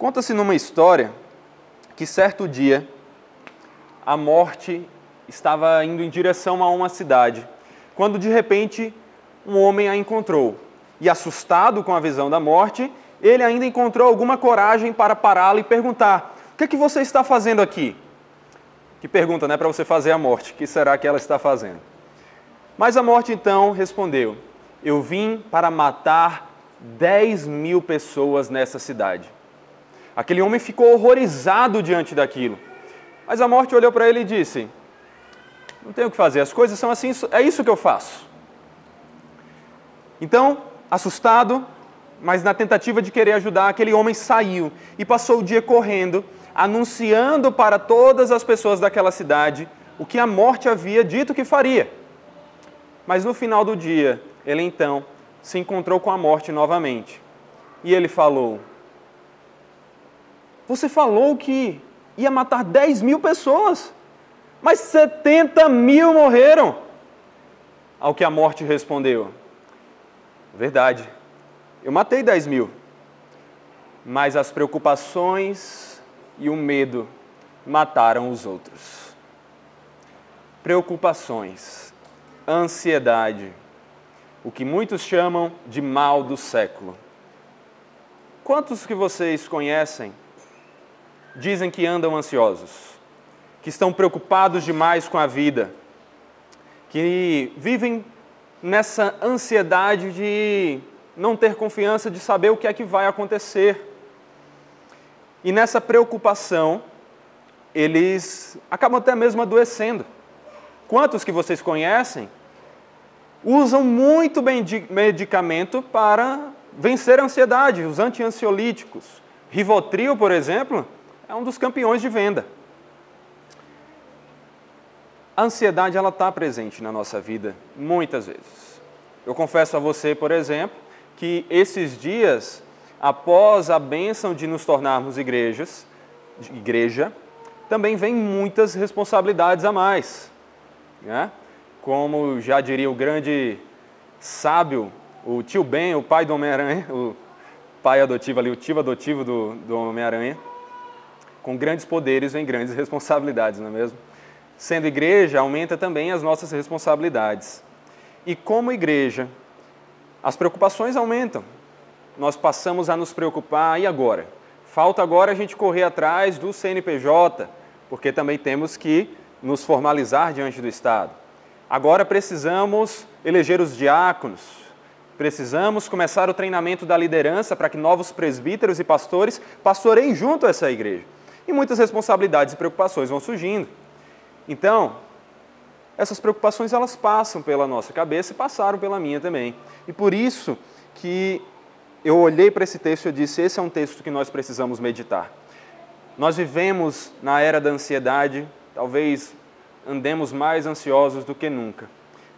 Conta-se numa história que certo dia a morte estava indo em direção a uma cidade, quando de repente um homem a encontrou. E assustado com a visão da morte, ele ainda encontrou alguma coragem para pará-la e perguntar: "O que é que você está fazendo aqui?" Que pergunta, né, para você fazer a morte, o que será que ela está fazendo? Mas a morte então respondeu: "Eu vim para matar 10.000 pessoas nessa cidade." Aquele homem ficou horrorizado diante daquilo. Mas a morte olhou para ele e disse: "Não tenho o que fazer, as coisas são assim, é isso que eu faço." Então, assustado, mas na tentativa de querer ajudar, aquele homem saiu e passou o dia correndo, anunciando para todas as pessoas daquela cidade o que a morte havia dito que faria. Mas no final do dia, ele então se encontrou com a morte novamente. E ele falou: "Você falou que ia matar 10.000 pessoas, mas 70.000 morreram." Ao que a morte respondeu: "Verdade, eu matei 10.000, mas as preocupações e o medo mataram os outros." Preocupações, ansiedade, o que muitos chamam de mal do século. Quantos que vocês conhecem dizem que andam ansiosos, que estão preocupados demais com a vida, que vivem nessa ansiedade de não ter confiança, de saber o que é que vai acontecer? E nessa preocupação, eles acabam até mesmo adoecendo. Quantos que vocês conhecem usam muito medicamento para vencer a ansiedade, os anti-ansiolíticos? Rivotril, por exemplo, é um dos campeões de venda. A ansiedade, ela está presente na nossa vida muitas vezes. Eu confesso a você, por exemplo, que esses dias, após a bênção de nos tornarmos igreja, também vem muitas responsabilidades a mais, né? Como já diria o grande sábio, o tio Ben, o pai do Homem-Aranha, o pai adotivo ali, o tio adotivo do Homem-Aranha: com grandes poderes vem grandes responsabilidades, não é mesmo? Sendo igreja, aumenta também as nossas responsabilidades. E como igreja, as preocupações aumentam. Nós passamos a nos preocupar, e agora? Falta agora a gente correr atrás do CNPJ, porque também temos que nos formalizar diante do Estado. Agora precisamos eleger os diáconos, precisamos começar o treinamento da liderança para que novos presbíteros e pastores pastoreiem junto a essa igreja. E muitas responsabilidades e preocupações vão surgindo. Então, essas preocupações, elas passam pela nossa cabeça e passaram pela minha também. E por isso que eu olhei para esse texto e disse: esse é um texto que nós precisamos meditar. Nós vivemos na era da ansiedade, talvez andemos mais ansiosos do que nunca,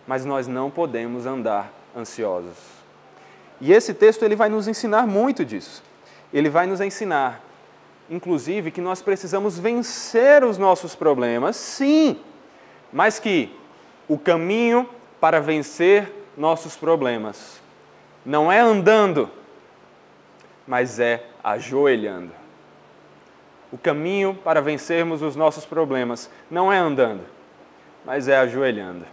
mas nós não podemos andar ansiosos. E esse texto, ele vai nos ensinar muito disso. Ele vai nos ensinar, inclusive, que nós precisamos vencer os nossos problemas, sim, mas que o caminho para vencer nossos problemas não é andando, mas é ajoelhando. O caminho para vencermos os nossos problemas não é andando, mas é ajoelhando.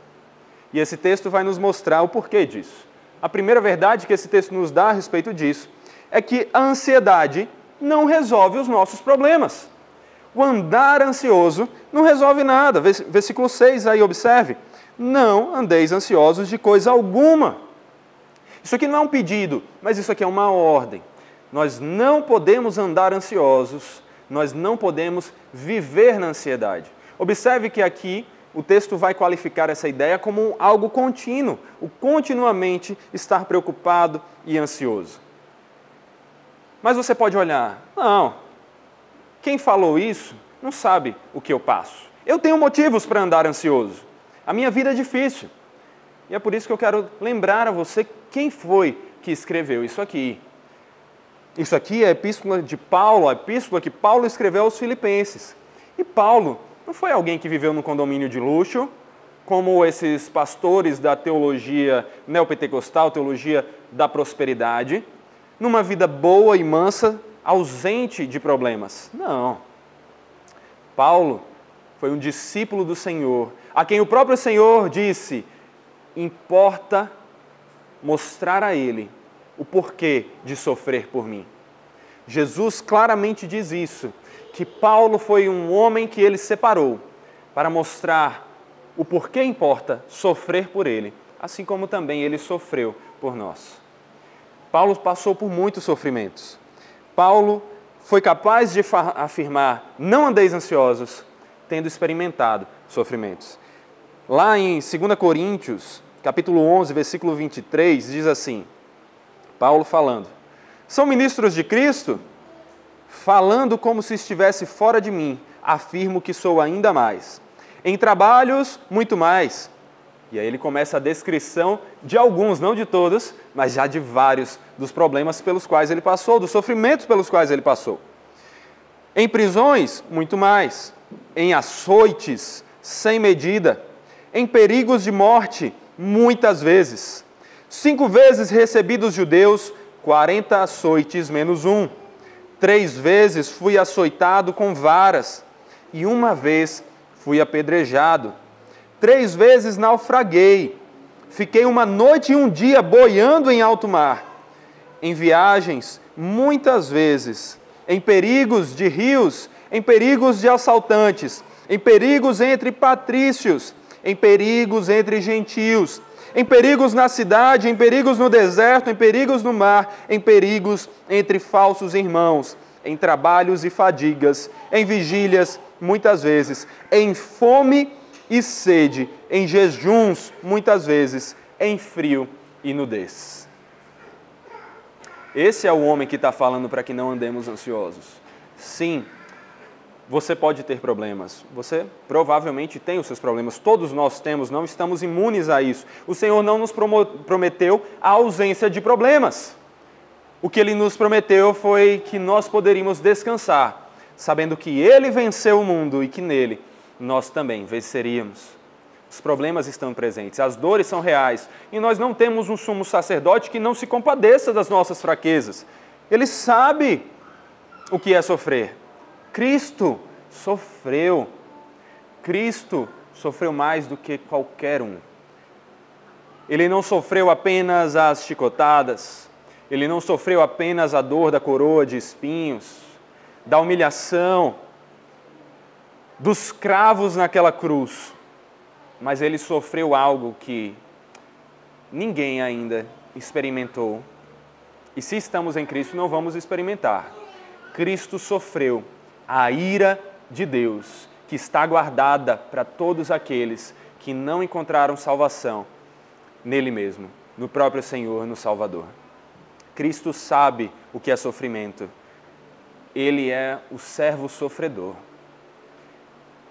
E esse texto vai nos mostrar o porquê disso. A primeira verdade que esse texto nos dá a respeito disso é que a ansiedade não resolve os nossos problemas. O andar ansioso não resolve nada. Versículo 6 aí, observe: "Não andeis ansiosos de coisa alguma." Isso aqui não é um pedido, mas isso aqui é uma ordem. Nós não podemos andar ansiosos, nós não podemos viver na ansiedade. Observe que aqui o texto vai qualificar essa ideia como algo contínuo, o continuamente estar preocupado e ansioso. Mas você pode olhar: não, quem falou isso não sabe o que eu passo. Eu tenho motivos para andar ansioso. A minha vida é difícil. E é por isso que eu quero lembrar a você quem foi que escreveu isso aqui. Isso aqui é a epístola de Paulo, a epístola que Paulo escreveu aos Filipenses. E Paulo não foi alguém que viveu num condomínio de luxo, como esses pastores da teologia neopentecostal, teologia da prosperidade, numa vida boa e mansa, ausente de problemas. Não. Paulo foi um discípulo do Senhor, a quem o próprio Senhor disse: importa mostrar a ele o porquê de sofrer por mim. Jesus claramente diz isso, que Paulo foi um homem que ele separou para mostrar o porquê importa sofrer por ele, assim como também ele sofreu por nós. Paulo passou por muitos sofrimentos. Paulo foi capaz de afirmar: não andeis ansiosos, tendo experimentado sofrimentos. Lá em 2 Coríntios, capítulo 11, versículo 23, diz assim, Paulo falando: são ministros de Cristo? Falando como se estivesse fora de mim, afirmo que sou ainda mais. Em trabalhos, muito mais. E aí ele começa a descrição de alguns, não de todos, mas já de vários dos problemas pelos quais ele passou, dos sofrimentos pelos quais ele passou. Em prisões, muito mais. Em açoites, sem medida. Em perigos de morte, muitas vezes. 5 vezes recebi dos judeus 40 açoites menos 1. 3 vezes fui açoitado com varas. E 1 vez fui apedrejado. 3 vezes naufraguei. Fiquei 1 noite e 1 dia boiando em alto mar. Em viagens, muitas vezes. Em perigos de rios, em perigos de assaltantes, em perigos entre patrícios, em perigos entre gentios, em perigos na cidade, em perigos no deserto, em perigos no mar, em perigos entre falsos irmãos, em trabalhos e fadigas, em vigílias, muitas vezes, em fome e sede, em jejuns, muitas vezes, em frio e nudez. Esse é o homem que está falando para que não andemos ansiosos. Sim, você pode ter problemas. Você provavelmente tem os seus problemas. Todos nós temos, não estamos imunes a isso. O Senhor não nos prometeu a ausência de problemas. O que Ele nos prometeu foi que nós poderíamos descansar, sabendo que Ele venceu o mundo e que nele nós também venceríamos. Os problemas estão presentes, as dores são reais, e nós não temos um sumo sacerdote que não se compadeça das nossas fraquezas. Ele sabe o que é sofrer. Cristo sofreu. Cristo sofreu mais do que qualquer um. Ele não sofreu apenas as chicotadas, ele não sofreu apenas a dor da coroa de espinhos, da humilhação, dos cravos naquela cruz, mas ele sofreu algo que ninguém ainda experimentou. E se estamos em Cristo, não vamos experimentar. Cristo sofreu a ira de Deus, que está guardada para todos aqueles que não encontraram salvação nele mesmo, no próprio Senhor, no Salvador. Cristo sabe o que é sofrimento. Ele é o servo sofredor.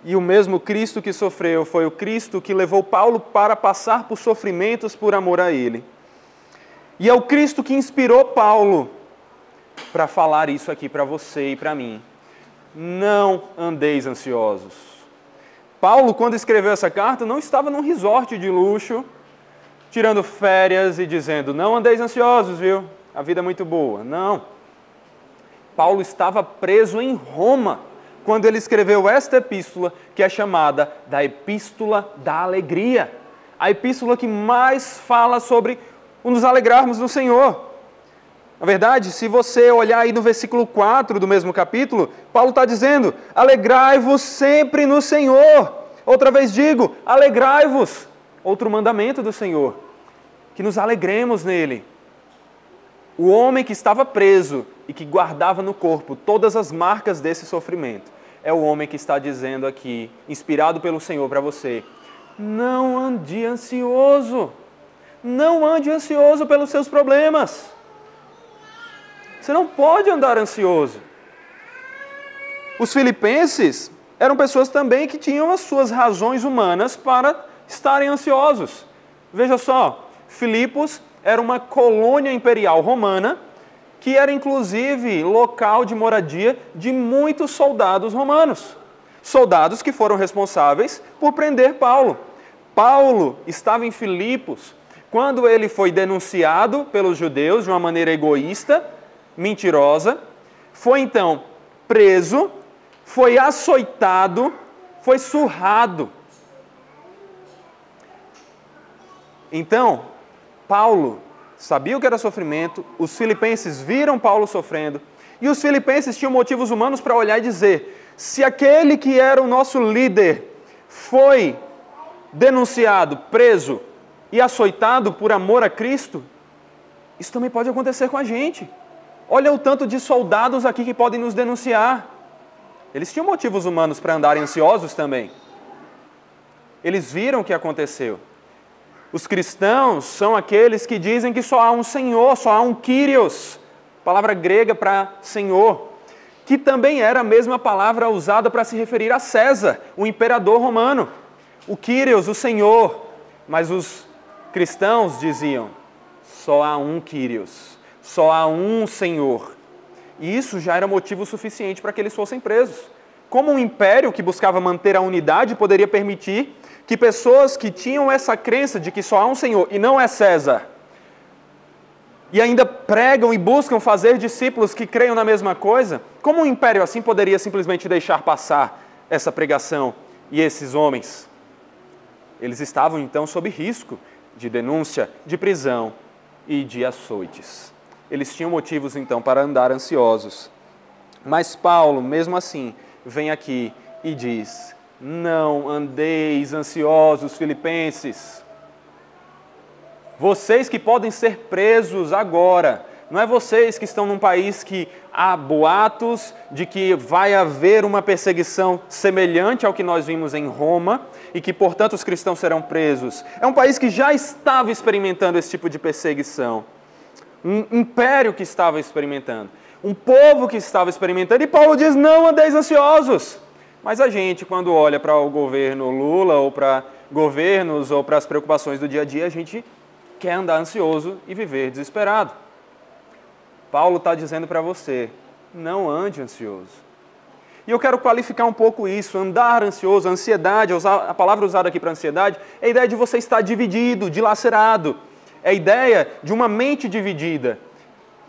E o mesmo Cristo que sofreu foi o Cristo que levou Paulo para passar por sofrimentos por amor a Ele. E é o Cristo que inspirou Paulo para falar isso aqui para você e para mim. Não andeis ansiosos. Paulo, quando escreveu essa carta, não estava num resort de luxo, tirando férias e dizendo: não andeis ansiosos, viu? A vida é muito boa. Não. Paulo estava preso em Roma quando ele escreveu esta epístola, que é chamada da Epístola da Alegria. A epístola que mais fala sobre nos alegrarmos no Senhor. Na verdade, se você olhar aí no versículo 4 do mesmo capítulo, Paulo está dizendo: alegrai-vos sempre no Senhor. Outra vez digo, alegrai-vos. Outro mandamento do Senhor, que nos alegremos nele. O homem que estava preso e que guardava no corpo todas as marcas desse sofrimento, é o homem que está dizendo aqui, inspirado pelo Senhor para você: não ande ansioso. Não ande ansioso pelos seus problemas. Você não pode andar ansioso. Os filipenses eram pessoas também que tinham as suas razões humanas para estarem ansiosos. Veja só, Filipos era uma colônia imperial romana, que era inclusive local de moradia de muitos soldados romanos. Soldados que foram responsáveis por prender Paulo. Paulo estava em Filipos quando ele foi denunciado pelos judeus de uma maneira egoísta, mentirosa, foi então preso, foi açoitado, foi surrado. Então, Paulo sabia o que era sofrimento, os filipenses viram Paulo sofrendo, e os filipenses tinham motivos humanos para olhar e dizer: se aquele que era o nosso líder foi denunciado, preso e açoitado por amor a Cristo, isso também pode acontecer com a gente. Olha o tanto de soldados aqui que podem nos denunciar. Eles tinham motivos humanos para andarem ansiosos também. Eles viram o que aconteceu. Os cristãos são aqueles que dizem que só há um Senhor, só há um Kyrios, palavra grega para Senhor, que também era a mesma palavra usada para se referir a César, o imperador romano. O Kyrios, o Senhor, mas os cristãos diziam: só há um Kyrios, só há um Senhor. E isso já era motivo suficiente para que eles fossem presos. Como um império que buscava manter a unidade poderia permitir que pessoas que tinham essa crença de que só há um Senhor e não é César, e ainda pregam e buscam fazer discípulos que creiam na mesma coisa, como um império assim poderia simplesmente deixar passar essa pregação e esses homens? Eles estavam então sob risco de denúncia, de prisão e de açoites. Eles tinham motivos então para andar ansiosos. Mas Paulo, mesmo assim, vem aqui e diz: não andeis ansiosos, filipenses. Vocês que podem ser presos agora, não é vocês que estão num país que há boatos de que vai haver uma perseguição semelhante ao que nós vimos em Roma e que, portanto, os cristãos serão presos. É um país que já estava experimentando esse tipo de perseguição. Um império que estava experimentando. Um povo que estava experimentando. E Paulo diz: não andeis ansiosos. Mas a gente, quando olha para o governo Lula ou para governos ou para as preocupações do dia a dia, a gente quer andar ansioso e viver desesperado. Paulo está dizendo para você: não ande ansioso. E eu quero qualificar um pouco isso. Andar ansioso, ansiedade, a palavra usada aqui para ansiedade, é a ideia de você estar dividido, dilacerado. É a ideia de uma mente dividida.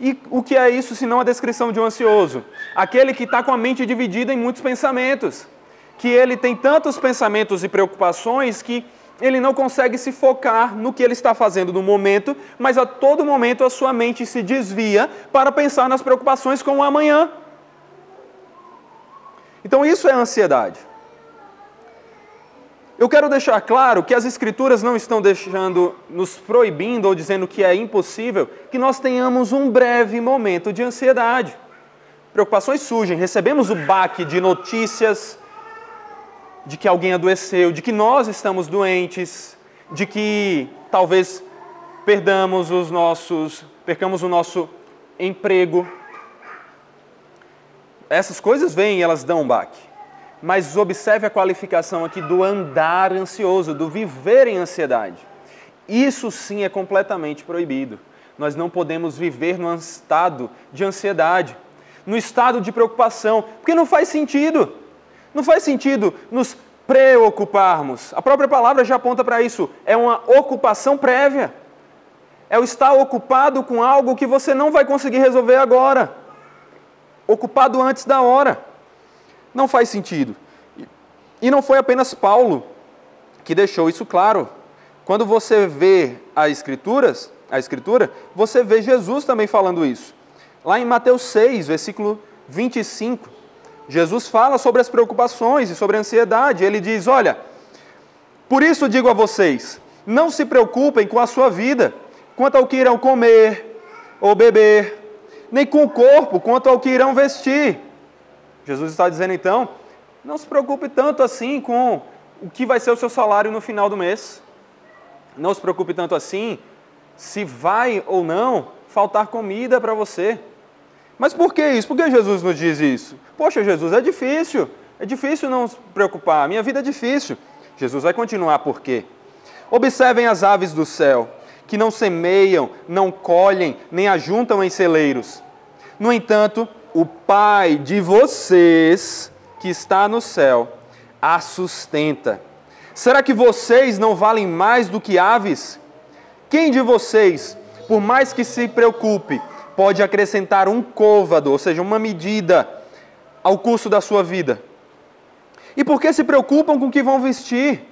E o que é isso senão a descrição de um ansioso? Aquele que está com a mente dividida em muitos pensamentos. Que ele tem tantos pensamentos e preocupações que ele não consegue se focar no que ele está fazendo no momento, mas a todo momento a sua mente se desvia para pensar nas preocupações com o amanhã. Então isso é ansiedade. Eu quero deixar claro que as Escrituras não estão nos proibindo ou dizendo que é impossível que nós tenhamos um breve momento de ansiedade. Preocupações surgem, recebemos o baque de notícias de que alguém adoeceu, de que nós estamos doentes, de que talvez percamos o nosso emprego. Essas coisas vêm e elas dão um baque. Mas observe a qualificação aqui do andar ansioso, do viver em ansiedade. Isso sim é completamente proibido. Nós não podemos viver num estado de ansiedade, num estado de preocupação, porque não faz sentido. Não faz sentido nos preocuparmos. A própria palavra já aponta para isso. É uma ocupação prévia. É o estar ocupado com algo que você não vai conseguir resolver agora. Ocupado antes da hora. Não faz sentido. E não foi apenas Paulo que deixou isso claro. Quando você vê a Escritura, você vê Jesus também falando isso. Lá em Mateus 6, versículo 25, Jesus fala sobre as preocupações e sobre a ansiedade. Ele diz: olha, por isso digo a vocês, não se preocupem com a sua vida, quanto ao que irão comer ou beber, nem com o corpo, quanto ao que irão vestir. Jesus está dizendo então, não se preocupe tanto assim com o que vai ser o seu salário no final do mês. Não se preocupe tanto assim se vai ou não faltar comida para você. Mas por que isso? Por que Jesus nos diz isso? Poxa, Jesus, é difícil não se preocupar, a minha vida é difícil. Jesus vai continuar, por quê? Observem as aves do céu, que não semeiam, não colhem, nem ajuntam em celeiros. No entanto, o Pai de vocês, que está no céu, a sustenta. Será que vocês não valem mais do que aves? Quem de vocês, por mais que se preocupe, pode acrescentar um côvado, ou seja, uma medida, ao curso da sua vida. E por que se preocupam com o que vão vestir?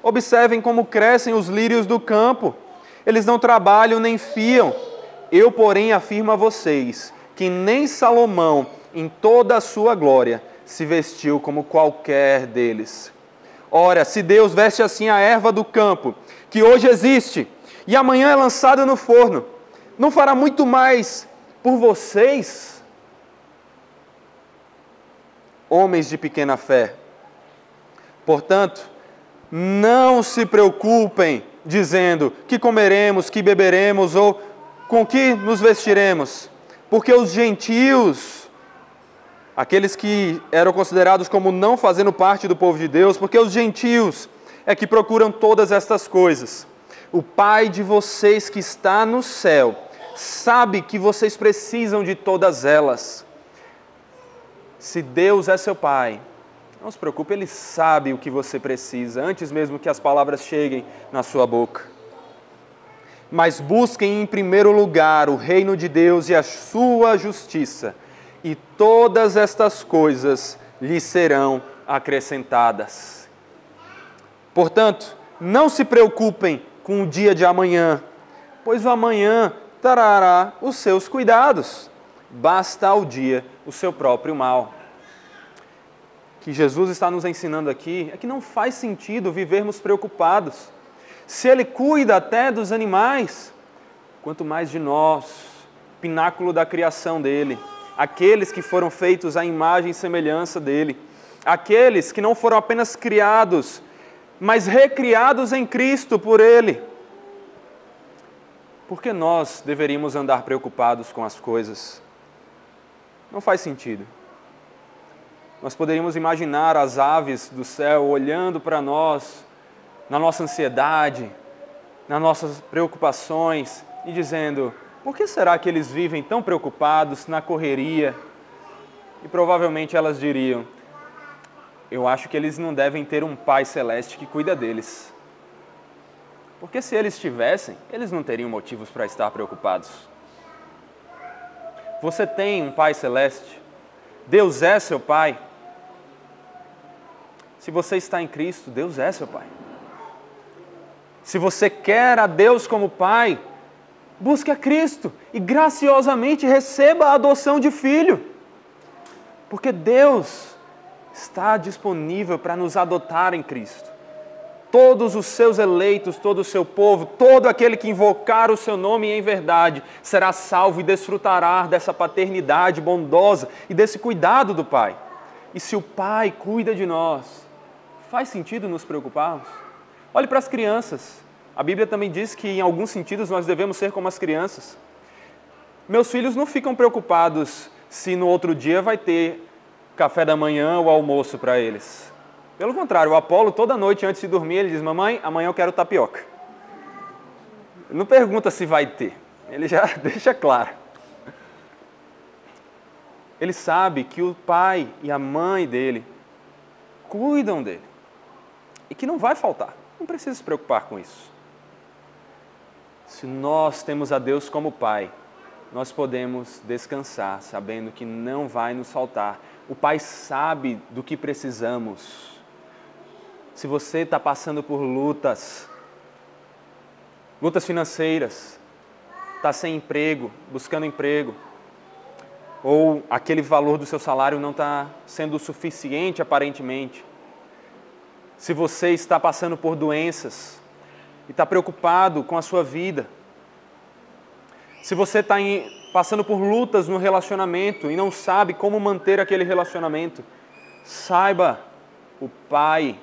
Observem como crescem os lírios do campo. Eles não trabalham nem fiam. Eu, porém, afirmo a vocês que nem Salomão, em toda a sua glória, se vestiu como qualquer deles. Ora, se Deus veste assim a erva do campo, que hoje existe, e amanhã é lançada no forno, não fará muito mais por vocês, homens de pequena fé? Portanto, não se preocupem dizendo que comeremos, que beberemos ou com que nos vestiremos, porque os gentios, aqueles que eram considerados como não fazendo parte do povo de Deus, porque os gentios é que procuram todas estas coisas. O Pai de vocês que está no céu sabe que vocês precisam de todas elas. Se Deus é seu Pai, não se preocupe, Ele sabe o que você precisa, antes mesmo que as palavras cheguem na sua boca. Mas busquem em primeiro lugar o reino de Deus e a sua justiça, e todas estas coisas lhes serão acrescentadas. Portanto, não se preocupem com o dia de amanhã, pois o amanhã trará os seus cuidados. Basta ao dia o seu próprio mal. O que Jesus está nos ensinando aqui é que não faz sentido vivermos preocupados. Se Ele cuida até dos animais, quanto mais de nós, pináculo da criação dEle, aqueles que foram feitos à imagem e semelhança dEle, aqueles que não foram apenas criados, mas recriados em Cristo por Ele. Por que nós deveríamos andar preocupados com as coisas? Não faz sentido. Nós poderíamos imaginar as aves do céu olhando para nós, na nossa ansiedade, nas nossas preocupações, e dizendo: por que será que eles vivem tão preocupados na correria? E provavelmente elas diriam: eu acho que eles não devem ter um Pai Celeste que cuida deles. Porque se eles tivessem, eles não teriam motivos para estar preocupados. Você tem um Pai Celeste? Deus é seu Pai? Se você está em Cristo, Deus é seu Pai. Se você quer a Deus como Pai, busque a Cristo e graciosamente receba a adoção de filho. Porque Deus está disponível para nos adotar em Cristo. Todos os seus eleitos, todo o seu povo, todo aquele que invocar o seu nome em verdade, será salvo e desfrutará dessa paternidade bondosa e desse cuidado do Pai. E se o Pai cuida de nós, faz sentido nos preocuparmos? Olhe para as crianças. A Bíblia também diz que em alguns sentidos nós devemos ser como as crianças. Meus filhos não ficam preocupados se no outro dia vai ter café da manhã ou almoço para eles. Pelo contrário, o Apolo toda noite antes de dormir ele diz: mamãe, amanhã eu quero tapioca. Ele não pergunta se vai ter, ele já deixa claro. Ele sabe que o pai e a mãe dele cuidam dele e que não vai faltar. Não precisa se preocupar com isso. Se nós temos a Deus como Pai, nós podemos descansar sabendo que não vai nos faltar. O Pai sabe do que precisamos. Se você está passando por lutas financeiras, está sem emprego, buscando emprego, ou aquele valor do seu salário não está sendo o suficiente aparentemente, se você está passando por doenças e está preocupado com a sua vida, se você está passando por lutas no relacionamento e não sabe como manter aquele relacionamento, saiba, o Pai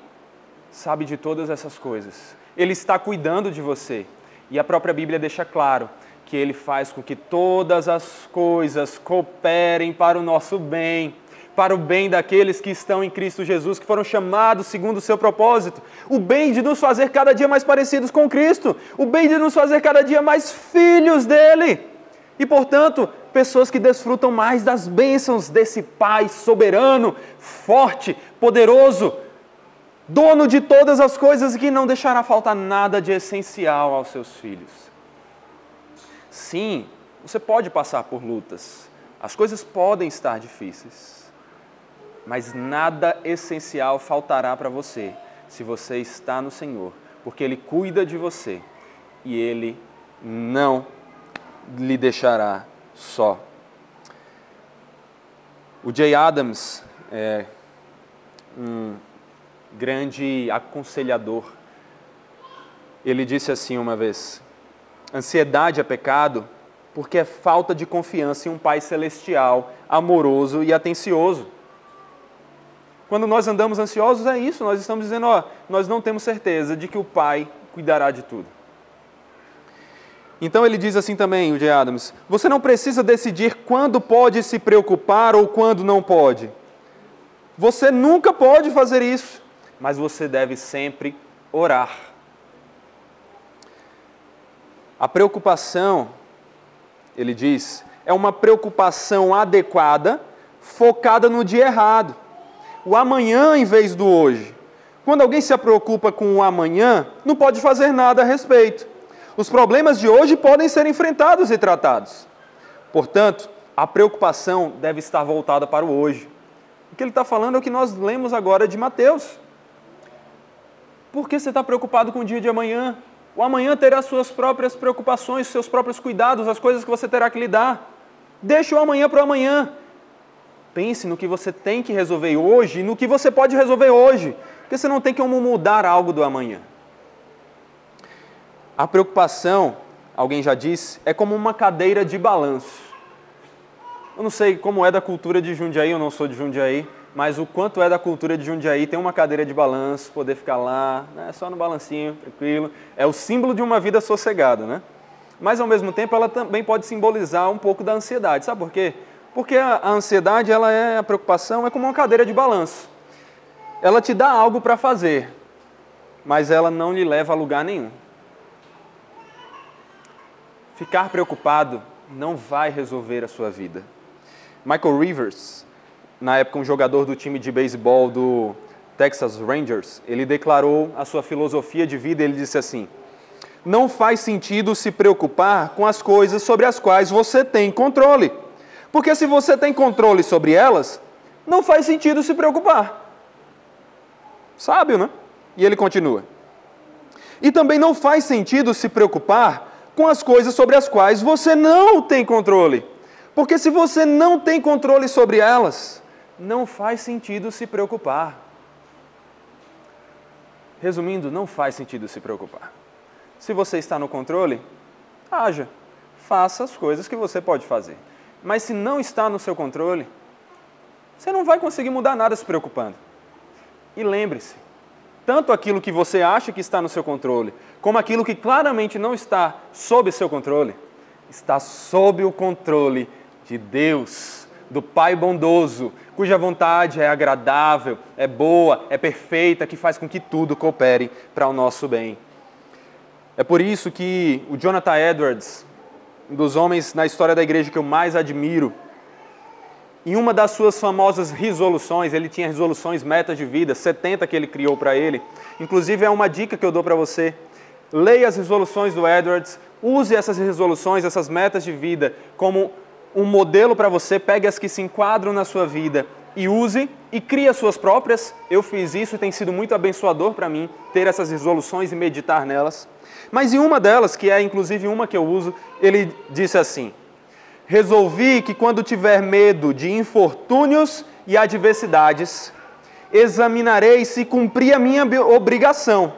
sabe de todas essas coisas. Ele está cuidando de você. E a própria Bíblia deixa claro que Ele faz com que todas as coisas cooperem para o nosso bem, para o bem daqueles que estão em Cristo Jesus, que foram chamados segundo o seu propósito. O bem de nos fazer cada dia mais parecidos com Cristo. O bem de nos fazer cada dia mais filhos dEle. E, portanto, pessoas que desfrutam mais das bênçãos desse Pai soberano, forte, poderoso, dono de todas as coisas e que não deixará faltar nada de essencial aos seus filhos. Sim, Você pode passar por lutas. As coisas podem estar difíceis. Mas nada essencial faltará para você se você está no Senhor, porque Ele cuida de você e Ele não lhe deixará só. O Jay Adams é um grande aconselhador. Ele disse assim uma vez: ansiedade é pecado porque é falta de confiança em um Pai celestial, amoroso e atencioso. Quando nós andamos ansiosos é isso, nós estamos dizendo, nós não temos certeza de que o Pai cuidará de tudo. Então ele diz assim também, o Jay Adams, você não precisa decidir quando pode se preocupar ou quando não pode. Você nunca pode fazer isso, mas você deve sempre orar. A preocupação, ele diz, é uma preocupação adequada, focada no dia errado. O amanhã em vez do hoje. Quando alguém se preocupa com o amanhã, não pode fazer nada a respeito. Os problemas de hoje podem ser enfrentados e tratados. Portanto, a preocupação deve estar voltada para o hoje. O que ele está falando é o que nós lemos agora de Mateus. Por que você está preocupado com o dia de amanhã? O amanhã terá suas próprias preocupações, seus próprios cuidados, as coisas que você terá que lidar. Deixe o amanhã para o amanhã. Pense no que você tem que resolver hoje e no que você pode resolver hoje. Porque você não tem como mudar algo do amanhã. A preocupação, alguém já disse, é como uma cadeira de balanço. Eu não sei como é da cultura de Jundiaí, eu não sou de Jundiaí, mas o quanto é da cultura de Jundiaí, tem uma cadeira de balanço, poder ficar lá, né, só no balancinho, tranquilo. É o símbolo de uma vida sossegada, né? Mas, ao mesmo tempo, ela também pode simbolizar um pouco da ansiedade. Sabe por quê? Porque a ansiedade, a preocupação, é como uma cadeira de balanço. Ela te dá algo para fazer, mas ela não lhe leva a lugar nenhum. Ficar preocupado não vai resolver a sua vida. Michael Rivers, na época um jogador do time de beisebol do Texas Rangers, ele declarou a sua filosofia de vida, ele disse assim: não faz sentido se preocupar com as coisas sobre as quais você tem controle. Porque se você tem controle sobre elas, não faz sentido se preocupar. Sábio, né? E ele continua. E também não faz sentido se preocupar com as coisas sobre as quais você não tem controle. Porque se você não tem controle sobre elas, não faz sentido se preocupar. Resumindo, não faz sentido se preocupar. Se você está no controle, haja, faça as coisas que você pode fazer. Mas se não está no seu controle, você não vai conseguir mudar nada se preocupando. E lembre-se, tanto aquilo que você acha que está no seu controle, como aquilo que claramente não está sob seu controle, está sob o controle de Deus, do Pai bondoso, cuja vontade é agradável, é boa, é perfeita, que faz com que tudo coopere para o nosso bem. É por isso que o Jonathan Edwards, um dos homens na história da igreja que eu mais admiro, em uma das suas famosas resoluções, ele tinha resoluções, metas de vida, 70 que ele criou para ele. Inclusive, é uma dica que eu dou para você. Leia as resoluções do Edwards, use essas resoluções, essas metas de vida, como um modelo para você, pegue as que se enquadram na sua vida e use e crie as suas próprias. Eu fiz isso e tem sido muito abençoador para mim, ter essas resoluções e meditar nelas. Mas em uma delas, que é inclusive uma que eu uso, ele disse assim: resolvi que quando tiver medo de infortúnios e adversidades, examinarei se cumpri a minha obrigação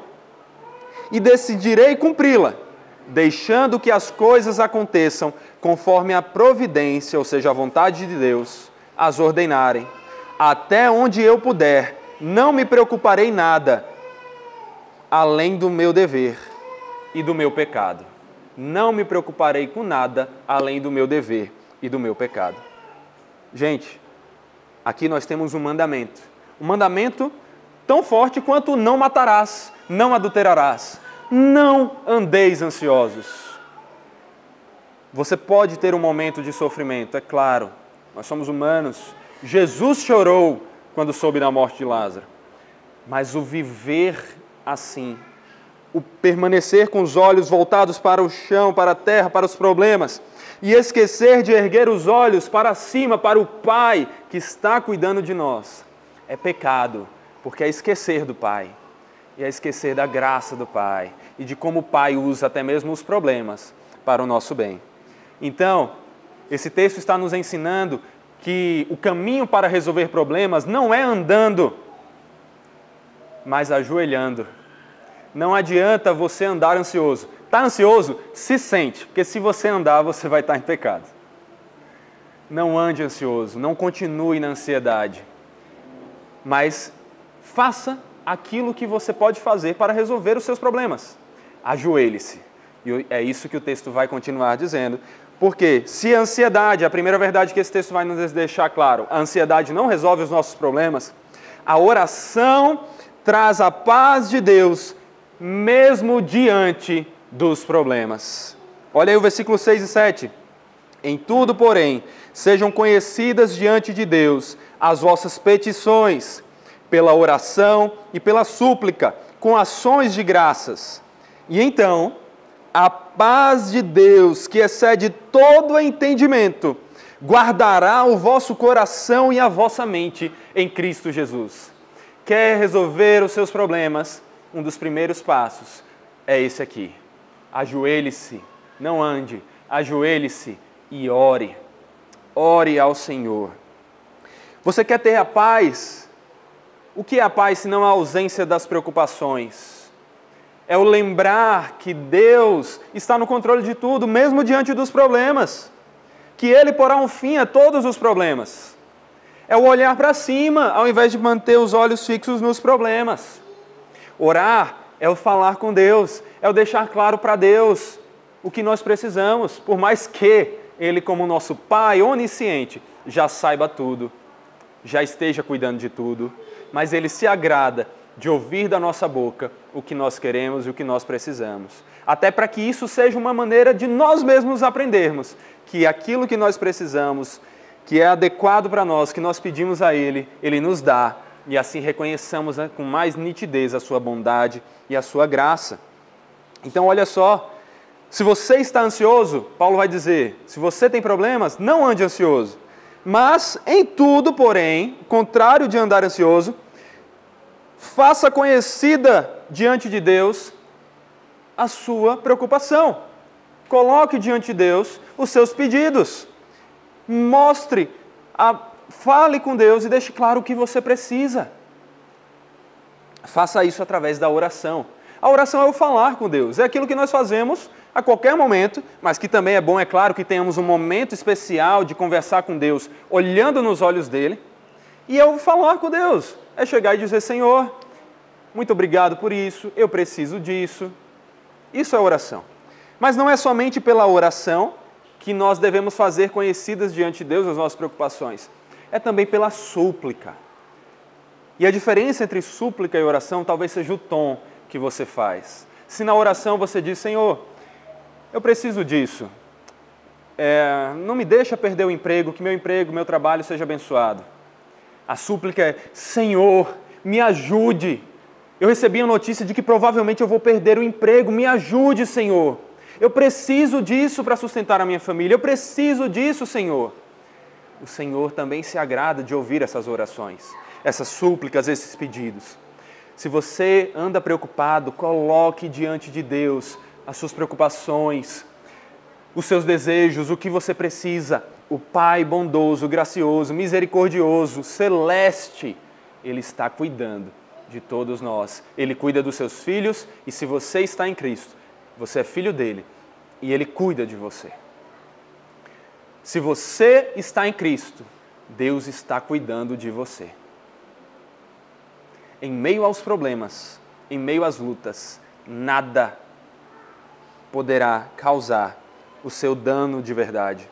e decidirei cumpri-la, deixando que as coisas aconteçam conforme a providência, ou seja, a vontade de Deus, as ordenarem. Até onde eu puder, não me preocuparei nada, além do meu dever e do meu pecado. Não me preocuparei com nada, além do meu dever e do meu pecado. Gente, aqui nós temos um mandamento tão forte quanto não matarás, não adulterarás, não andeis ansiosos. Você pode ter um momento de sofrimento, é claro, nós somos humanos. Jesus chorou quando soube da morte de Lázaro, mas o viver assim o permanecer com os olhos voltados para o chão, para a terra, para os problemas, e esquecer de erguer os olhos para cima, para o Pai que está cuidando de nós, é pecado, porque é esquecer do Pai, e é esquecer da graça do Pai, e de como o Pai usa até mesmo os problemas para o nosso bem. Então, esse texto está nos ensinando que o caminho para resolver problemas não é andando, mas ajoelhando. Não adianta você andar ansioso. Está ansioso? Se sente, porque se você andar, você vai estar em pecado. Não ande ansioso, não continue na ansiedade, mas faça aquilo que você pode fazer para resolver os seus problemas. Ajoelhe-se. E é isso que o texto vai continuar dizendo. Porque se a ansiedade, a primeira verdade que esse texto vai nos deixar claro, a ansiedade não resolve os nossos problemas, a oração traz a paz de Deus mesmo diante dos problemas. Olha aí o versículo 6 e 7. Em tudo, porém, sejam conhecidas diante de Deus as vossas petições, pela oração e pela súplica, com ações de graças. E então, a paz de Deus, que excede todo entendimento, guardará o vosso coração e a vossa mente em Cristo Jesus. Quer resolver os seus problemas? Um dos primeiros passos é esse aqui. Ajoelhe-se, não ande, ajoelhe-se e ore. Ore ao Senhor. Você quer ter a paz? O que é a paz se não a ausência das preocupações? É o lembrar que Deus está no controle de tudo, mesmo diante dos problemas. Que Ele porá um fim a todos os problemas. É o olhar para cima, ao invés de manter os olhos fixos nos problemas. Orar é o falar com Deus, é o deixar claro para Deus o que nós precisamos, por mais que Ele, como nosso Pai onisciente, já saiba tudo, já esteja cuidando de tudo, mas Ele se agrada de ouvir da nossa boca o que nós queremos e o que nós precisamos. Até para que isso seja uma maneira de nós mesmos aprendermos que aquilo que nós precisamos, que é adequado para nós, que nós pedimos a Ele, Ele nos dá, e assim reconheçamos com mais nitidez a sua bondade e a sua graça. Então olha só, se você está ansioso, Paulo vai dizer, se você tem problemas, não ande ansioso. Mas em tudo, porém, contrário de andar ansioso, faça conhecida diante de Deus a sua preocupação. Coloque diante de Deus os seus pedidos. Fale com Deus e deixe claro o que você precisa. Faça isso através da oração. A oração é o falar com Deus. É aquilo que nós fazemos a qualquer momento, mas que também é bom, é claro, que tenhamos um momento especial de conversar com Deus, olhando nos olhos dele. E é o falar com Deus. É chegar e dizer, Senhor, muito obrigado por isso, eu preciso disso. Isso é oração. Mas não é somente pela oração que nós devemos fazer conhecidas diante de Deus as nossas preocupações. É também pela súplica. E a diferença entre súplica e oração talvez seja o tom que você faz. Se na oração você diz, Senhor, eu preciso disso. Não me deixa perder o emprego, que meu trabalho seja abençoado. A súplica é, Senhor, me ajude. Eu recebi a notícia de que provavelmente eu vou perder o emprego. Me ajude, Senhor. Eu preciso disso para sustentar a minha família. Eu preciso disso, Senhor. O Senhor também se agrada de ouvir essas orações, essas súplicas, esses pedidos. Se você anda preocupado, coloque diante de Deus as suas preocupações, os seus desejos, o que você precisa. O Pai bondoso, gracioso, misericordioso, celeste, Ele está cuidando de todos nós. Ele cuida dos seus filhos e se você está em Cristo, você é filho dele e Ele cuida de você. Se você está em Cristo, Deus está cuidando de você. Em meio aos problemas, em meio às lutas, nada poderá causar o seu dano de verdade.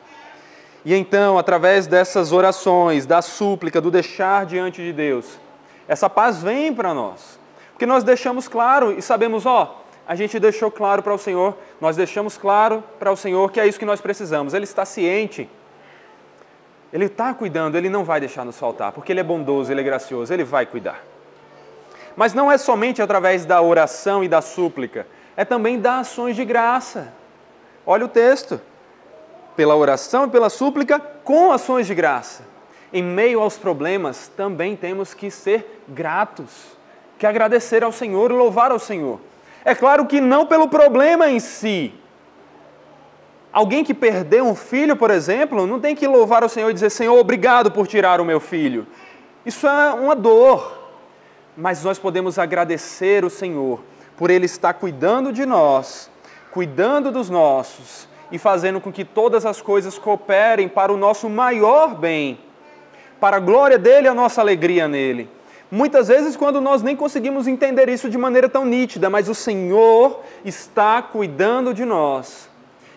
E então, através dessas orações, da súplica, do deixar diante de Deus, essa paz vem para nós. Porque nós deixamos claro e sabemos, a gente deixou claro para o Senhor, nós deixamos claro para o Senhor que é isso que nós precisamos. Ele está ciente, Ele está cuidando, Ele não vai deixar nos faltar, porque Ele é bondoso, Ele é gracioso, Ele vai cuidar. Mas não é somente através da oração e da súplica, é também das ações de graça. Olha o texto. Pela oração e pela súplica com ações de graça. Em meio aos problemas, também temos que ser gratos, que agradecer ao Senhor e louvar ao Senhor. É claro que não pelo problema em si. Alguém que perdeu um filho, por exemplo, não tem que louvar ao Senhor e dizer: Senhor, obrigado por tirar o meu filho. Isso é uma dor. Mas nós podemos agradecer o Senhor por Ele estar cuidando de nós, cuidando dos nossos e fazendo com que todas as coisas cooperem para o nosso maior bem, para a glória dEle e a nossa alegria nele. Muitas vezes quando nós nem conseguimos entender isso de maneira tão nítida, mas o Senhor está cuidando de nós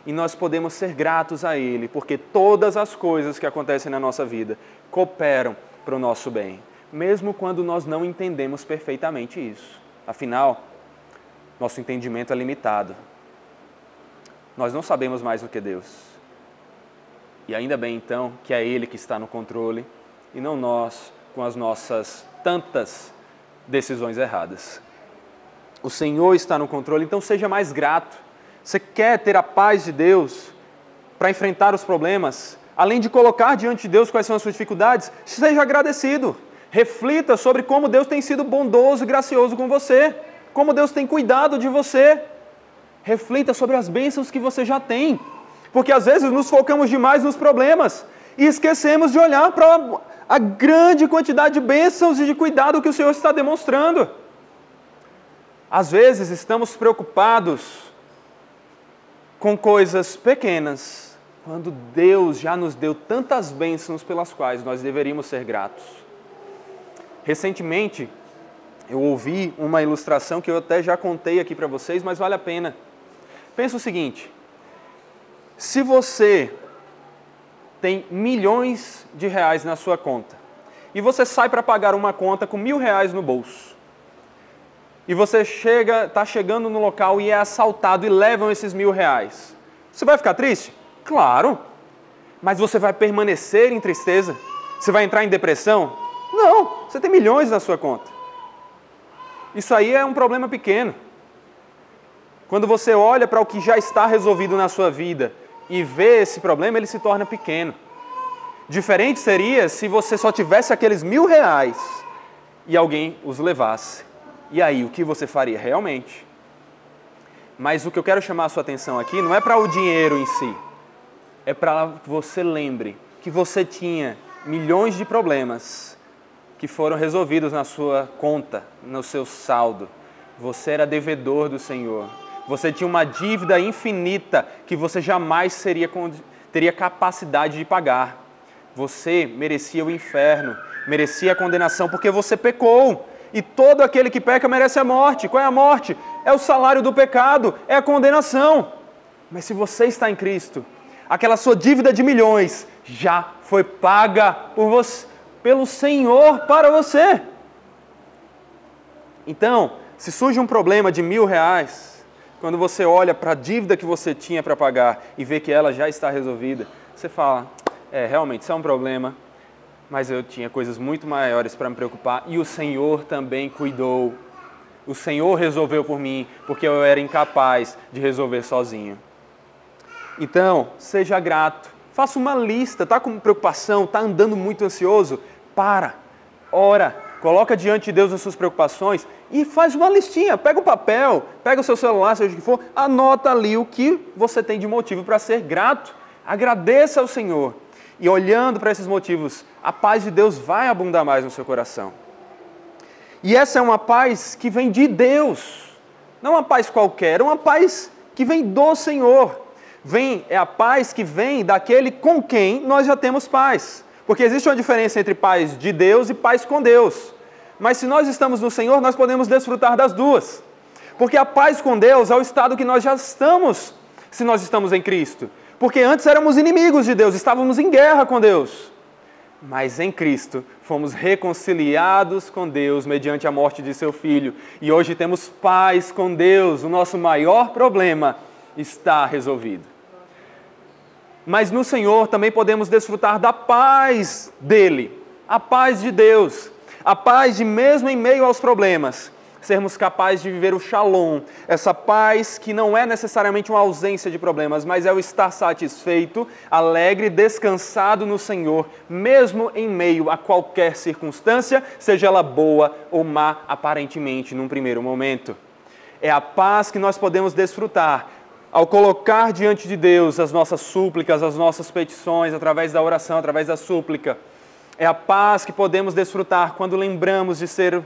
e nós podemos ser gratos a Ele, porque todas as coisas que acontecem na nossa vida cooperam para o nosso bem, mesmo quando nós não entendemos perfeitamente isso. Afinal, nosso entendimento é limitado. Nós não sabemos mais do que Deus. E ainda bem, então, que é Ele que está no controle e não nós com as nossas tantas decisões erradas. O Senhor está no controle, então seja mais grato. Você quer ter a paz de Deus para enfrentar os problemas? Além de colocar diante de Deus quais são as suas dificuldades, seja agradecido. Reflita sobre como Deus tem sido bondoso e gracioso com você, como Deus tem cuidado de você. Reflita sobre as bênçãos que você já tem, porque às vezes nos focamos demais nos problemas e esquecemos de olhar para a grande quantidade de bênçãos e de cuidado que o Senhor está demonstrando. Às vezes estamos preocupados com coisas pequenas, quando Deus já nos deu tantas bênçãos pelas quais nós deveríamos ser gratos. Recentemente, eu ouvi uma ilustração que eu até já contei aqui para vocês, mas vale a pena. Pensa o seguinte: se você tem milhões de reais na sua conta e você sai para pagar uma conta com R$1.000 no bolso e você está chegando no local e é assaltado e levam esses R$1.000, você vai ficar triste? Claro! Mas você vai permanecer em tristeza? Você vai entrar em depressão? Não! Você tem milhões na sua conta. Isso aí é um problema pequeno. Quando você olha para o que já está resolvido na sua vida e vê esse problema, ele se torna pequeno. Diferente seria se você só tivesse aqueles R$1.000 e alguém os levasse. E aí, o que você faria realmente? Mas o que eu quero chamar a sua atenção aqui não é para o dinheiro em si. É para que você lembre que você tinha milhões de problemas que foram resolvidos na sua conta, no seu saldo. Você era devedor do Senhor. Você tinha uma dívida infinita que você jamais teria capacidade de pagar. Você merecia o inferno, merecia a condenação, porque você pecou. E todo aquele que peca merece a morte. Qual é a morte? É o salário do pecado, é a condenação. Mas se você está em Cristo, aquela sua dívida de milhões já foi paga por você, pelo Senhor para você. Então, se surge um problema de R$1.000, quando você olha para a dívida que você tinha para pagar e vê que ela já está resolvida, você fala: realmente, isso é um problema, mas eu tinha coisas muito maiores para me preocupar e o Senhor também cuidou. O Senhor resolveu por mim, porque eu era incapaz de resolver sozinho. Então, seja grato. Faça uma lista. Está com preocupação? Está andando muito ansioso? Para, ora, coloca diante de Deus as suas preocupações e faz uma listinha. Pega o papel, pega o seu celular, seja o que for, anota ali o que você tem de motivo para ser grato. Agradeça ao Senhor. E olhando para esses motivos, a paz de Deus vai abundar mais no seu coração. E essa é uma paz que vem de Deus. Não uma paz qualquer, é uma paz que vem do Senhor. É a paz que vem daquele com quem nós já temos paz. Porque existe uma diferença entre paz de Deus e paz com Deus. Mas se nós estamos no Senhor, nós podemos desfrutar das duas. Porque a paz com Deus é o estado que nós já estamos, se nós estamos em Cristo. Porque antes éramos inimigos de Deus, estávamos em guerra com Deus. Mas em Cristo fomos reconciliados com Deus mediante a morte de seu Filho. E hoje temos paz com Deus, o nosso maior problema está resolvido. Mas no Senhor também podemos desfrutar da paz dEle, a paz de Deus. A paz de mesmo em meio aos problemas, sermos capazes de viver o shalom, essa paz que não é necessariamente uma ausência de problemas, mas é o estar satisfeito, alegre, descansado no Senhor, mesmo em meio a qualquer circunstância, seja ela boa ou má, aparentemente, num primeiro momento. É a paz que nós podemos desfrutar ao colocar diante de Deus as nossas súplicas, as nossas petições, através da oração, através da súplica. É a paz que podemos desfrutar quando lembramos de ser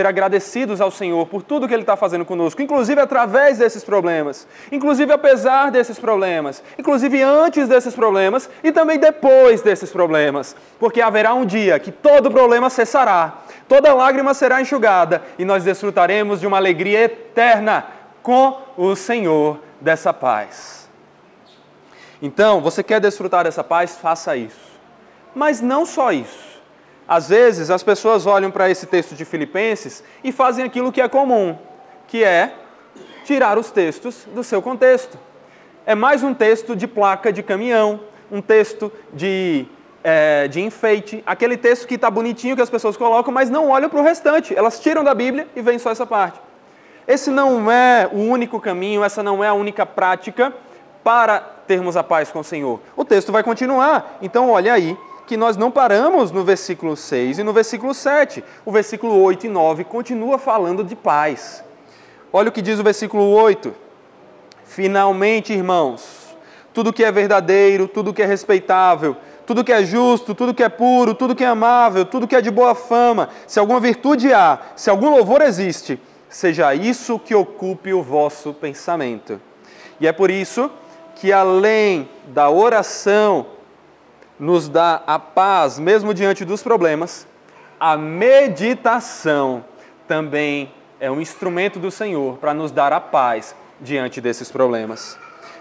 agradecidos ao Senhor por tudo que Ele está fazendo conosco, inclusive através desses problemas, inclusive apesar desses problemas, inclusive antes desses problemas e também depois desses problemas, porque haverá um dia que todo problema cessará, toda lágrima será enxugada e nós desfrutaremos de uma alegria eterna com o Senhor dessa paz. Então, você quer desfrutar dessa paz? Faça isso. Mas não só isso. Às vezes, as pessoas olham para esse texto de Filipenses e fazem aquilo que é comum, que é tirar os textos do seu contexto. É mais um texto de placa de caminhão, um texto de enfeite, aquele texto que está bonitinho que as pessoas colocam, mas não olham para o restante. Elas tiram da Bíblia e vêm só essa parte. Esse não é o único caminho, essa não é a única prática para termos a paz com o Senhor. O texto vai continuar, então olha aí, que nós não paramos no versículo 6 e no versículo 7. O versículo 8 e 9 continua falando de paz. Olha o que diz o versículo 8. Finalmente, irmãos, tudo que é verdadeiro, tudo que é respeitável, tudo que é justo, tudo que é puro, tudo que é amável, tudo que é de boa fama, se alguma virtude há, se algum louvor existe, seja isso que ocupe o vosso pensamento. E é por isso que além da oração nos dá a paz, mesmo diante dos problemas, a meditação também é um instrumento do Senhor para nos dar a paz diante desses problemas.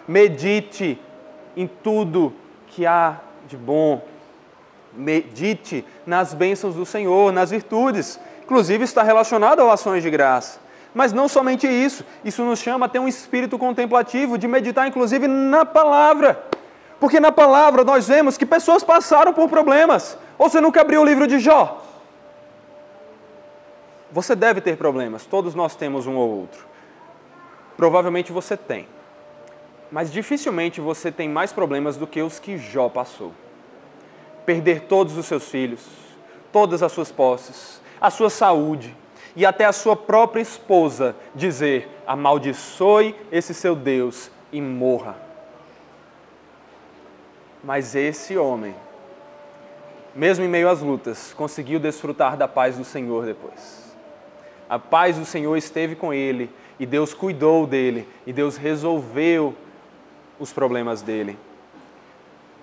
Medite em tudo que há de bom. Medite nas bênçãos do Senhor, nas virtudes. Inclusive está relacionado a ações de graça. Mas não somente isso, isso nos chama a ter um espírito contemplativo, de meditar inclusive na palavra. Porque na palavra nós vemos que pessoas passaram por problemas. Ou você nunca abriu o livro de Jó? Você deve ter problemas, todos nós temos um ou outro. Provavelmente você tem. Mas dificilmente você tem mais problemas do que os que Jó passou. Perder todos os seus filhos, todas as suas posses, a sua saúde e até a sua própria esposa dizer: amaldiçoe esse seu Deus e morra. Mas esse homem, mesmo em meio às lutas, conseguiu desfrutar da paz do Senhor depois. A paz do Senhor esteve com ele e Deus cuidou dele e Deus resolveu os problemas dele.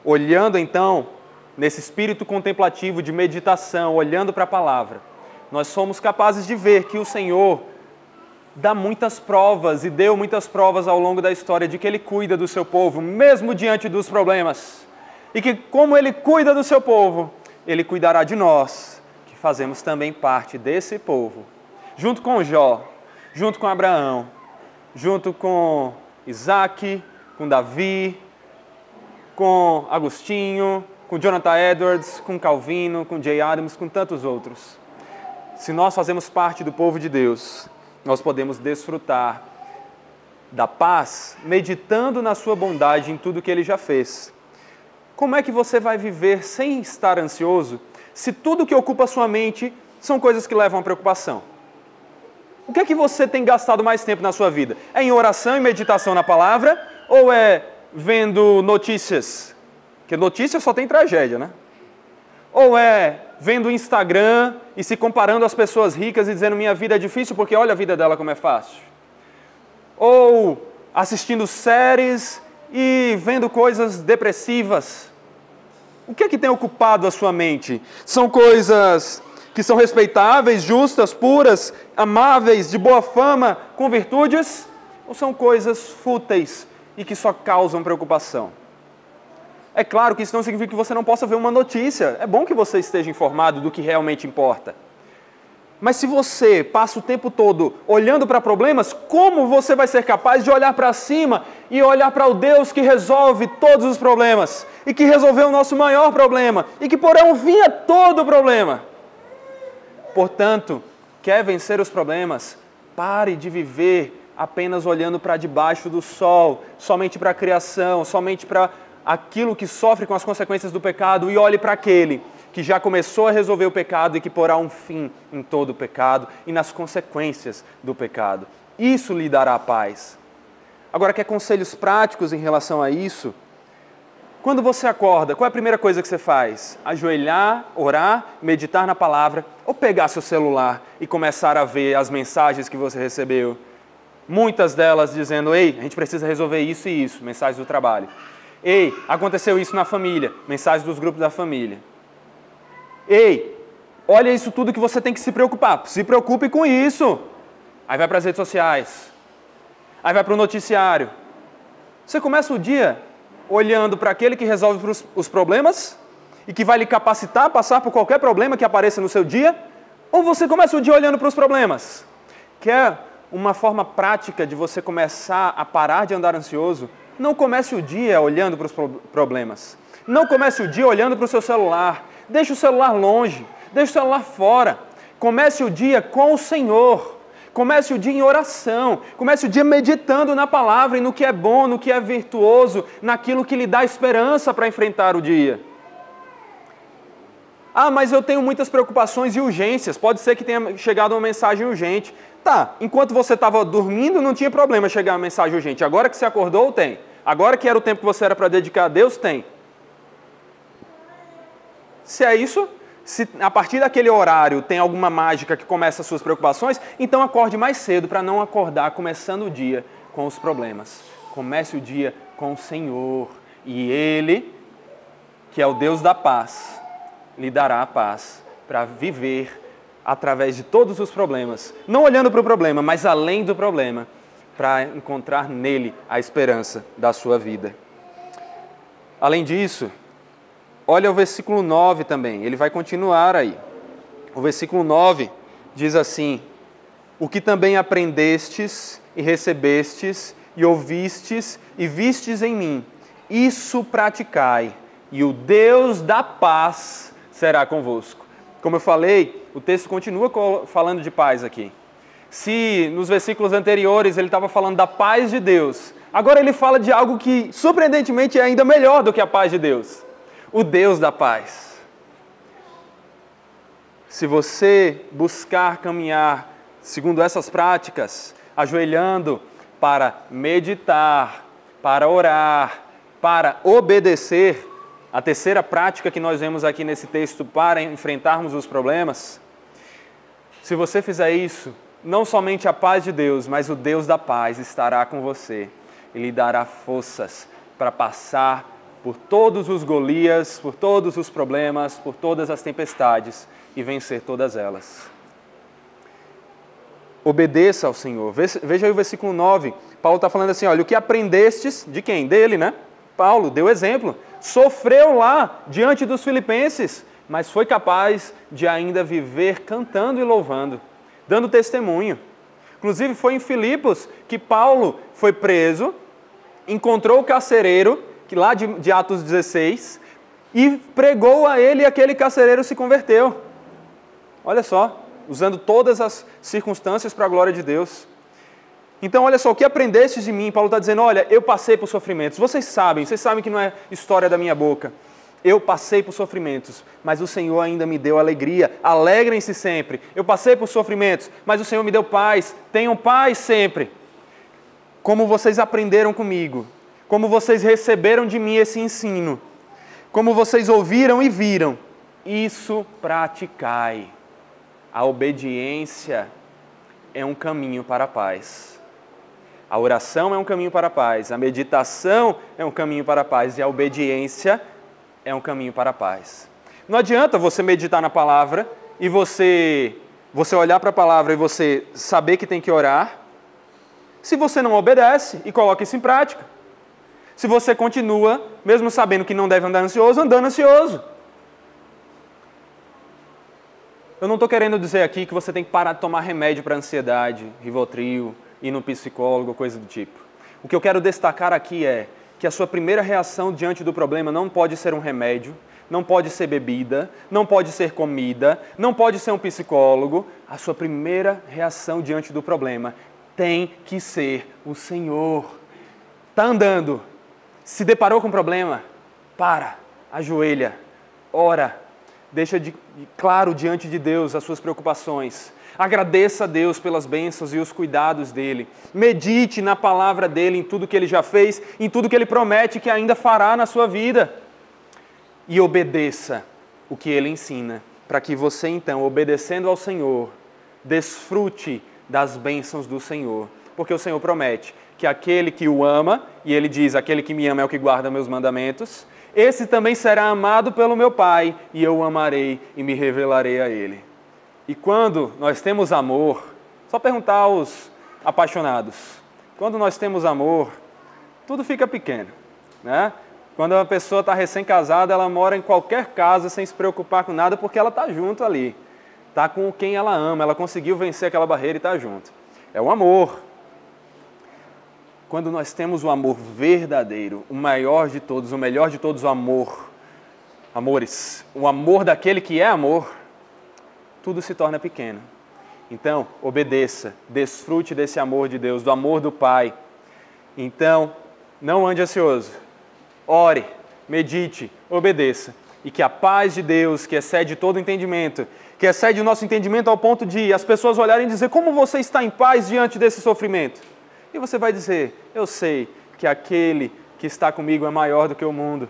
Olhando então, nesse espírito contemplativo de meditação, olhando para a palavra, nós somos capazes de ver que o Senhor dá muitas provas e deu muitas provas ao longo da história de que Ele cuida do seu povo, mesmo diante dos problemas. E que como Ele cuida do seu povo, Ele cuidará de nós, que fazemos também parte desse povo. Junto com Jó, junto com Abraão, junto com Isaac, com Davi, com Agostinho, com Jonathan Edwards, com Calvino, com Jay Adams, com tantos outros. Se nós fazemos parte do povo de Deus, nós podemos desfrutar da paz, meditando na sua bondade em tudo que Ele já fez. Como é que você vai viver sem estar ansioso, se tudo que ocupa a sua mente são coisas que levam à preocupação? O que é que você tem gastado mais tempo na sua vida? É em oração e meditação na palavra? Ou é vendo notícias? Porque notícias só tem tragédia, né? Ou é vendo o Instagram e se comparando às pessoas ricas e dizendo: minha vida é difícil porque olha a vida dela como é fácil? Ou assistindo séries e vendo coisas depressivas? O que é que tem ocupado a sua mente? São coisas que são respeitáveis, justas, puras, amáveis, de boa fama, com virtudes? Ou são coisas fúteis e que só causam preocupação? É claro que isso não significa que você não possa ver uma notícia. É bom que você esteja informado do que realmente importa. Mas se você passa o tempo todo olhando para problemas, como você vai ser capaz de olhar para cima e olhar para o Deus que resolve todos os problemas e que resolveu o nosso maior problema e que porém um fim a todo o problema? Portanto, quer vencer os problemas? Pare de viver apenas olhando para debaixo do sol, somente para a criação, somente para aquilo que sofre com as consequências do pecado, e olhe para aquele que já começou a resolver o pecado e que porá um fim em todo o pecado e nas consequências do pecado. Isso lhe dará paz. Agora, quer conselhos práticos em relação a isso? Quando você acorda, qual é a primeira coisa que você faz? Ajoelhar, orar, meditar na palavra, ou pegar seu celular e começar a ver as mensagens que você recebeu? Muitas delas dizendo, ei, a gente precisa resolver isso e isso, mensagens do trabalho. Ei, aconteceu isso na família, mensagens dos grupos da família. Ei, olha isso tudo que você tem que se preocupar, se preocupe com isso. Aí vai para as redes sociais, aí vai para o noticiário. Você começa o dia olhando para aquele que resolve os problemas e que vai lhe capacitar a passar por qualquer problema que apareça no seu dia, ou você começa o dia olhando para os problemas? Quer uma forma prática de você começar a parar de andar ansioso? Não comece o dia olhando para os problemas. Não comece o dia olhando para o seu celular. Deixe o celular longe, deixe o celular fora. Comece o dia com o Senhor. Comece o dia em oração. Comece o dia meditando na palavra e no que é bom, no que é virtuoso, naquilo que lhe dá esperança para enfrentar o dia. Ah, mas eu tenho muitas preocupações e urgências. Pode ser que tenha chegado uma mensagem urgente. Tá, enquanto você estava dormindo não tinha problema chegar uma mensagem urgente. Agora que você acordou, tem. Agora que era o tempo que você era para dedicar a Deus, tem. Se é isso, se a partir daquele horário tem alguma mágica que começa as suas preocupações, então acorde mais cedo para não acordar começando o dia com os problemas. Comece o dia com o Senhor e Ele, que é o Deus da paz, lhe dará a paz para viver através de todos os problemas. Não olhando para o problema, mas além do problema, para encontrar nele a esperança da sua vida. Além disso, olha o versículo 9 também, ele vai continuar aí. O versículo 9 diz assim: o que também aprendestes e recebestes e ouvistes e vistes em mim, isso praticai, e o Deus da paz será convosco. Como eu falei, o texto continua falando de paz aqui. Se nos versículos anteriores ele estava falando da paz de Deus, agora ele fala de algo que surpreendentemente é ainda melhor do que a paz de Deus. O Deus da paz. Se você buscar caminhar segundo essas práticas, ajoelhando para meditar, para orar, para obedecer, a terceira prática que nós vemos aqui nesse texto para enfrentarmos os problemas, se você fizer isso, não somente a paz de Deus, mas o Deus da paz estará com você e lhe dará forças para passar por todos os Golias, por todos os problemas, por todas as tempestades e vencer todas elas. Obedeça ao Senhor. Veja aí o versículo 9. Paulo está falando assim, olha, o que aprendestes, de quem? Dele, né? Paulo deu exemplo. Sofreu lá diante dos filipenses, mas foi capaz de ainda viver cantando e louvando, dando testemunho. Inclusive foi em Filipos que Paulo foi preso, encontrou o carcereiro, que lá de Atos 16, e pregou a ele e aquele carcereiro se converteu. Olha só, usando todas as circunstâncias para a glória de Deus. Então, olha só, o que aprendestes de mim, Paulo está dizendo, olha, eu passei por sofrimentos. Vocês sabem que não é história da minha boca. Eu passei por sofrimentos, mas o Senhor ainda me deu alegria. Alegrem-se sempre. Eu passei por sofrimentos, mas o Senhor me deu paz. Tenham paz sempre. Como vocês aprenderam comigo, como vocês receberam de mim esse ensino, como vocês ouviram e viram, isso praticai. A obediência é um caminho para a paz. A oração é um caminho para a paz, a meditação é um caminho para a paz e a obediência é um caminho para a paz. Não adianta você meditar na palavra e você olhar para a palavra e você saber que tem que orar, se você não obedece e coloca isso em prática. Se você continua, mesmo sabendo que não deve andar ansioso, andando ansioso. Eu não estou querendo dizer aqui que você tem que parar de tomar remédio para ansiedade, Rivotril, ir no psicólogo, coisa do tipo. O que eu quero destacar aqui é que a sua primeira reação diante do problema não pode ser um remédio, não pode ser bebida, não pode ser comida, não pode ser um psicólogo. A sua primeira reação diante do problema tem que ser o Senhor. Está andando, se deparou com um problema, para, ajoelha, ora, deixa claro diante de Deus as suas preocupações. Agradeça a Deus pelas bênçãos e os cuidados dEle. Medite na palavra dEle, em tudo que Ele já fez, em tudo que Ele promete que ainda fará na sua vida. E obedeça o que Ele ensina, para que você então, obedecendo ao Senhor, desfrute das bênçãos do Senhor. Porque o Senhor promete que aquele que o ama, e Ele diz, aquele que me ama é o que guarda meus mandamentos, esse também será amado pelo meu Pai, e eu o amarei e me revelarei a Ele. E quando nós temos amor, só perguntar aos apaixonados, quando nós temos amor, tudo fica pequeno, né? Quando uma pessoa está recém-casada, ela mora em qualquer casa sem se preocupar com nada, porque ela está junto ali. Está com quem ela ama, ela conseguiu vencer aquela barreira e está junto. É o amor. Quando nós temos o amor verdadeiro, o maior de todos, o melhor de todos, o amor. Amores, o amor daquele que é amor, tudo se torna pequeno. Então, obedeça, desfrute desse amor de Deus, do amor do Pai. Então, não ande ansioso. Ore, medite, obedeça. E que a paz de Deus, que excede todo entendimento, que excede o nosso entendimento ao ponto de as pessoas olharem e dizer, como você está em paz diante desse sofrimento? E você vai dizer, eu sei que aquele que está comigo é maior do que o mundo.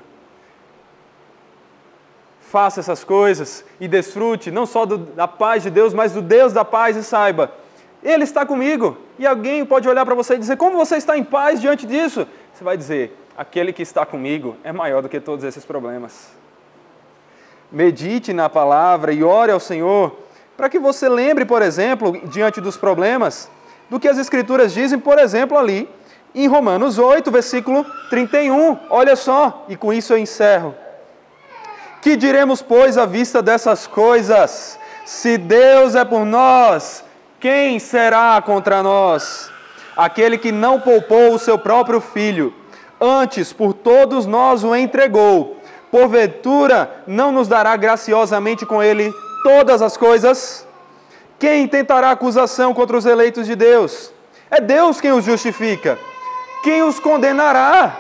Faça essas coisas e desfrute não só da paz de Deus, mas do Deus da paz e saiba, Ele está comigo. E alguém pode olhar para você e dizer, como você está em paz diante disso? Você vai dizer, aquele que está comigo é maior do que todos esses problemas. Medite na palavra e ore ao Senhor, para que você lembre, por exemplo, diante dos problemas, do que as Escrituras dizem, por exemplo, ali, em Romanos 8, versículo 31. Olha só, e com isso eu encerro. Que diremos, pois, à vista dessas coisas? Se Deus é por nós, quem será contra nós? Aquele que não poupou o seu próprio Filho, antes por todos nós o entregou, porventura não nos dará graciosamente com Ele todas as coisas? Quem tentará acusação contra os eleitos de Deus? É Deus quem os justifica. Quem os condenará?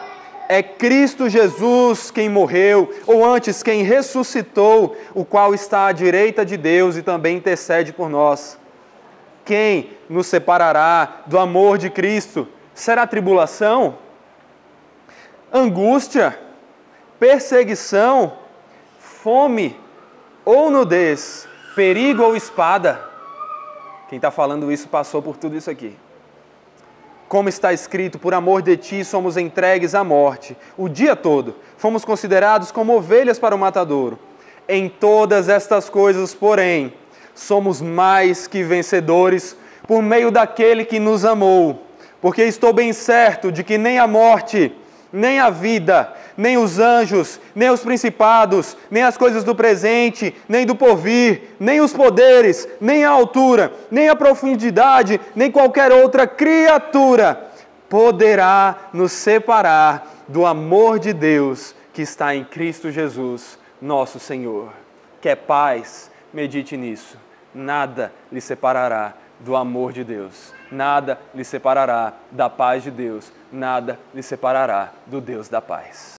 É Cristo Jesus quem morreu, ou antes, quem ressuscitou, o qual está à direita de Deus e também intercede por nós. Quem nos separará do amor de Cristo? Será tribulação? Angústia? Perseguição? Fome? Ou nudez? Perigo ou espada? Quem está falando isso passou por tudo isso aqui. Como está escrito, por amor de ti somos entregues à morte. O dia todo fomos considerados como ovelhas para o matadouro. Em todas estas coisas, porém, somos mais que vencedores por meio daquele que nos amou. Porque estou bem certo de que nem a morte, nem a vida, nem os anjos, nem os principados, nem as coisas do presente, nem do porvir, nem os poderes, nem a altura, nem a profundidade, nem qualquer outra criatura poderá nos separar do amor de Deus que está em Cristo Jesus, nosso Senhor. Quer paz? Medite nisso. Nada lhe separará do amor de Deus. Nada lhe separará da paz de Deus. Nada lhe separará do Deus da paz.